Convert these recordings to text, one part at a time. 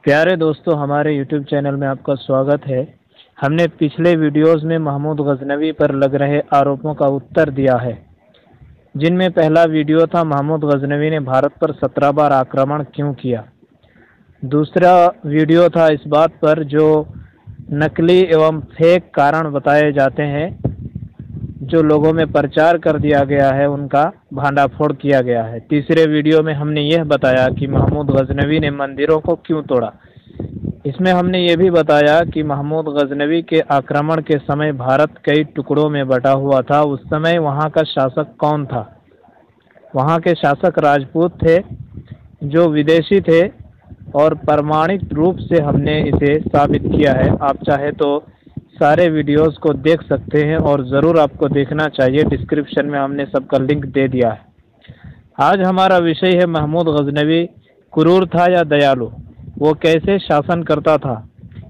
प्यारे दोस्तों, हमारे YouTube चैनल में आपका स्वागत है। हमने पिछले वीडियोस में महमूद गजनवी पर लग रहे आरोपों का उत्तर दिया है, जिनमें पहला वीडियो था महमूद गजनवी ने भारत पर 17 बार आक्रमण क्यों किया। दूसरा वीडियो था इस बात पर जो नकली एवं फेक कारण बताए जाते हैं, जो लोगों में प्रचार कर दिया गया है, उनका भांडाफोड़ किया गया है। तीसरे वीडियो में हमने यह बताया कि महमूद गजनवी ने मंदिरों को क्यों तोड़ा। इसमें हमने ये भी बताया कि महमूद गजनवी के आक्रमण के समय भारत कई टुकड़ों में बटा हुआ था। उस समय वहाँ का शासक कौन था? वहाँ के शासक राजपूत थे जो विदेशी थे, और प्रमाणिक रूप से हमने इसे साबित किया है। आप चाहे तो सारे वीडियोस को देख सकते हैं, और ज़रूर आपको देखना चाहिए। डिस्क्रिप्शन में हमने सबका लिंक दे दिया है। आज हमारा विषय है महमूद गजनवी क्रूर था या दयालु, वो कैसे शासन करता था।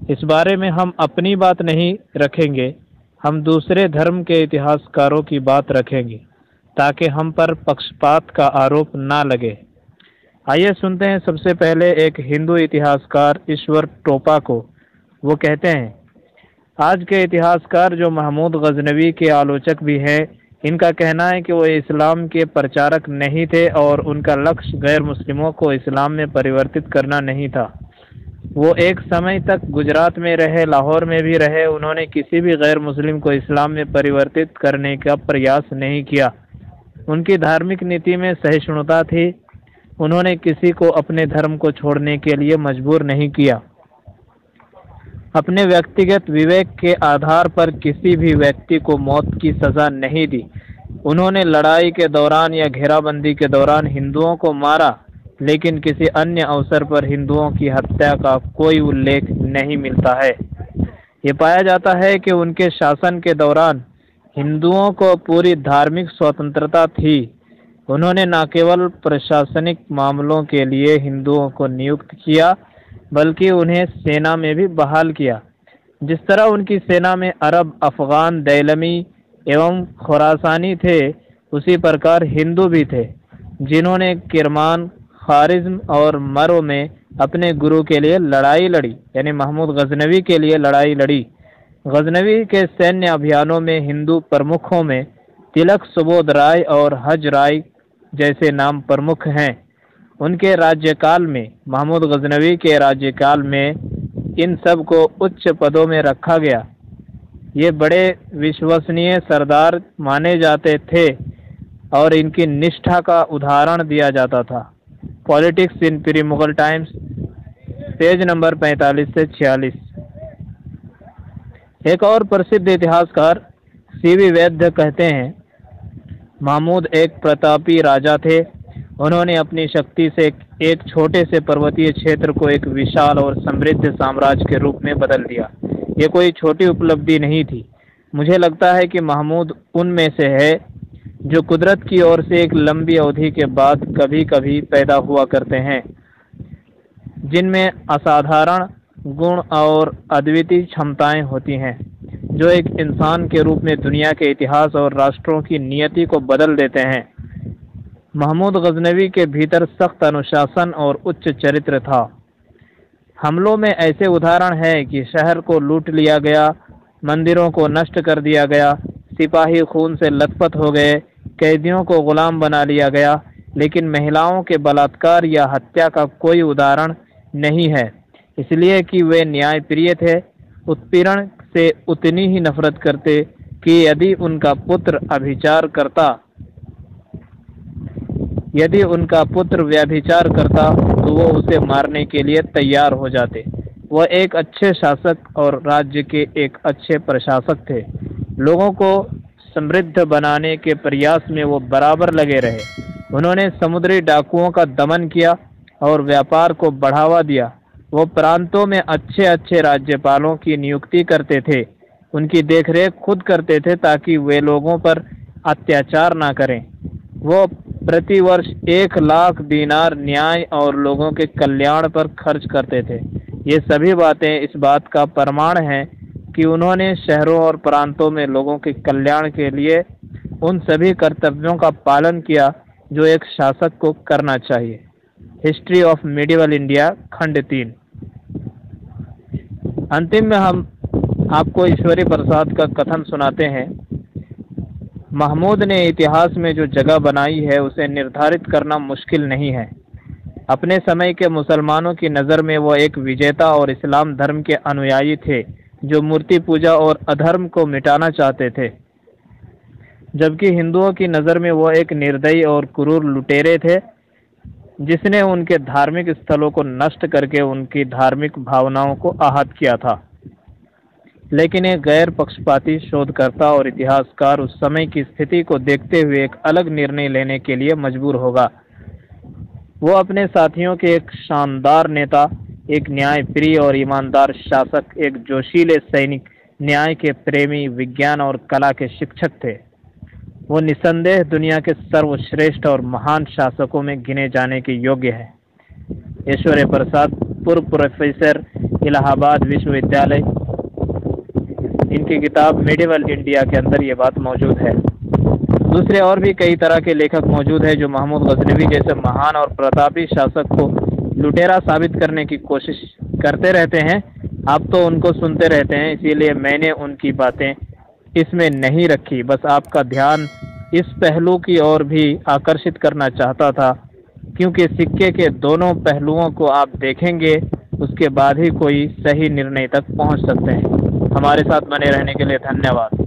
इस बारे में हम अपनी बात नहीं रखेंगे, हम दूसरे धर्म के इतिहासकारों की बात रखेंगे, ताकि हम पर पक्षपात का आरोप ना लगे। आइए सुनते हैं सबसे पहले एक हिंदू इतिहासकार ईश्वर टोपा को। वो कहते हैं, आज के इतिहासकार जो महमूद गजनवी के आलोचक भी हैं, इनका कहना है कि वो इस्लाम के प्रचारक नहीं थे और उनका लक्ष्य गैर मुस्लिमों को इस्लाम में परिवर्तित करना नहीं था। वो एक समय तक गुजरात में रहे, लाहौर में भी रहे। उन्होंने किसी भी गैर मुस्लिम को इस्लाम में परिवर्तित करने का प्रयास नहीं किया। उनकी धार्मिक नीति में सहिष्णुता थी। उन्होंने किसी को अपने धर्म को छोड़ने के लिए मजबूर नहीं किया। अपने व्यक्तिगत विवेक के आधार पर किसी भी व्यक्ति को मौत की सज़ा नहीं दी। उन्होंने लड़ाई के दौरान या घेराबंदी के दौरान हिंदुओं को मारा, लेकिन किसी अन्य अवसर पर हिंदुओं की हत्या का कोई उल्लेख नहीं मिलता है। ये पाया जाता है कि उनके शासन के दौरान हिंदुओं को पूरी धार्मिक स्वतंत्रता थी। उन्होंने न केवल प्रशासनिक मामलों के लिए हिंदुओं को नियुक्त किया, बल्कि उन्हें सेना में भी बहाल किया। जिस तरह उनकी सेना में अरब, अफगान, दैलमी एवं खुरासानी थे, उसी प्रकार हिंदू भी थे, जिन्होंने किरमान, खारिज्म और मरो में अपने गुरु के लिए लड़ाई लड़ी, यानी महमूद गजनवी के लिए लड़ाई लड़ी। गजनवी के सैन्य अभियानों में हिंदू प्रमुखों में तिलक, सुबोध राय और हज राय जैसे नाम प्रमुख हैं। उनके राज्यकाल में, महमूद गजनवी के राज्यकाल में, इन सब को उच्च पदों में रखा गया। ये बड़े विश्वसनीय सरदार माने जाते थे और इनकी निष्ठा का उदाहरण दिया जाता था। Politics in pre Mughal times, page number 45 से 46। एक और प्रसिद्ध इतिहासकार सीवी वैद्य कहते हैं, महमूद एक प्रतापी राजा थे। उन्होंने अपनी शक्ति से एक छोटे से पर्वतीय क्षेत्र को एक विशाल और समृद्ध साम्राज्य के रूप में बदल दिया। ये कोई छोटी उपलब्धि नहीं थी। मुझे लगता है कि महमूद उनमें से है जो कुदरत की ओर से एक लंबी अवधि के बाद कभी कभी पैदा हुआ करते हैं, जिनमें असाधारण गुण और अद्वितीय क्षमताएं होती हैं, जो एक इंसान के रूप में दुनिया के इतिहास और राष्ट्रों की नियति को बदल देते हैं। महमूद गजनवी के भीतर सख्त अनुशासन और उच्च चरित्र था। हमलों में ऐसे उदाहरण हैं कि शहर को लूट लिया गया, मंदिरों को नष्ट कर दिया गया, सिपाही खून से लथपथ हो गए, कैदियों को गुलाम बना लिया गया, लेकिन महिलाओं के बलात्कार या हत्या का कोई उदाहरण नहीं है, इसलिए कि वे न्यायप्रिय थे। उत्पीड़न से उतनी ही नफरत करते कि यदि उनका पुत्र व्यभिचार करता तो वो उसे मारने के लिए तैयार हो जाते। वह एक अच्छे शासक और राज्य के एक अच्छे प्रशासक थे। लोगों को समृद्ध बनाने के प्रयास में वो बराबर लगे रहे। उन्होंने समुद्री डाकुओं का दमन किया और व्यापार को बढ़ावा दिया। वो प्रांतों में अच्छे अच्छे राज्यपालों की नियुक्ति करते थे, उनकी देखरेख खुद करते थे ताकि वे लोगों पर अत्याचार ना करें। वो प्रतिवर्ष 1,00,000 दीनार न्याय और लोगों के कल्याण पर खर्च करते थे। ये सभी बातें इस बात का प्रमाण हैं कि उन्होंने शहरों और प्रांतों में लोगों के कल्याण के लिए उन सभी कर्तव्यों का पालन किया जो एक शासक को करना चाहिए। हिस्ट्री ऑफ मिडिवल इंडिया, खंड 3। अंतिम में हम आपको ईश्वरी प्रसाद का कथन सुनाते हैं। महमूद ने इतिहास में जो जगह बनाई है उसे निर्धारित करना मुश्किल नहीं है। अपने समय के मुसलमानों की नज़र में वो एक विजेता और इस्लाम धर्म के अनुयायी थे जो मूर्ति पूजा और अधर्म को मिटाना चाहते थे, जबकि हिंदुओं की नज़र में वो एक निर्दयी और क्रूर लुटेरे थे जिसने उनके धार्मिक स्थलों को नष्ट करके उनकी धार्मिक भावनाओं को आहत किया था। लेकिन एक गैर पक्षपाती शोधकर्ता और इतिहासकार उस समय की स्थिति को देखते हुए एक अलग निर्णय लेने के लिए मजबूर होगा। वो अपने साथियों के एक शानदार नेता, एक न्यायप्रिय और ईमानदार शासक, एक जोशीले सैनिक, न्याय के प्रेमी, विज्ञान और कला के शिक्षक थे। वो निसंदेह दुनिया के सर्वश्रेष्ठ और महान शासकों में गिने जाने के योग्य हैं। ईश्वरी प्रसाद, पूर्व प्रोफेसर, इलाहाबाद विश्वविद्यालय। इनकी किताब मिडिवल इंडिया के अंदर ये बात मौजूद है। दूसरे और भी कई तरह के लेखक मौजूद हैं जो महमूद गजनवी जैसे महान और प्रतापी शासक को लुटेरा साबित करने की कोशिश करते रहते हैं। आप तो उनको सुनते रहते हैं, इसीलिए मैंने उनकी बातें इसमें नहीं रखी। बस आपका ध्यान इस पहलू की ओर भी आकर्षित करना चाहता था, क्योंकि सिक्के के दोनों पहलुओं को आप देखेंगे, उसके बाद ही कोई सही निर्णय तक पहुंच सकते हैं। हमारे साथ बने रहने के लिए धन्यवाद।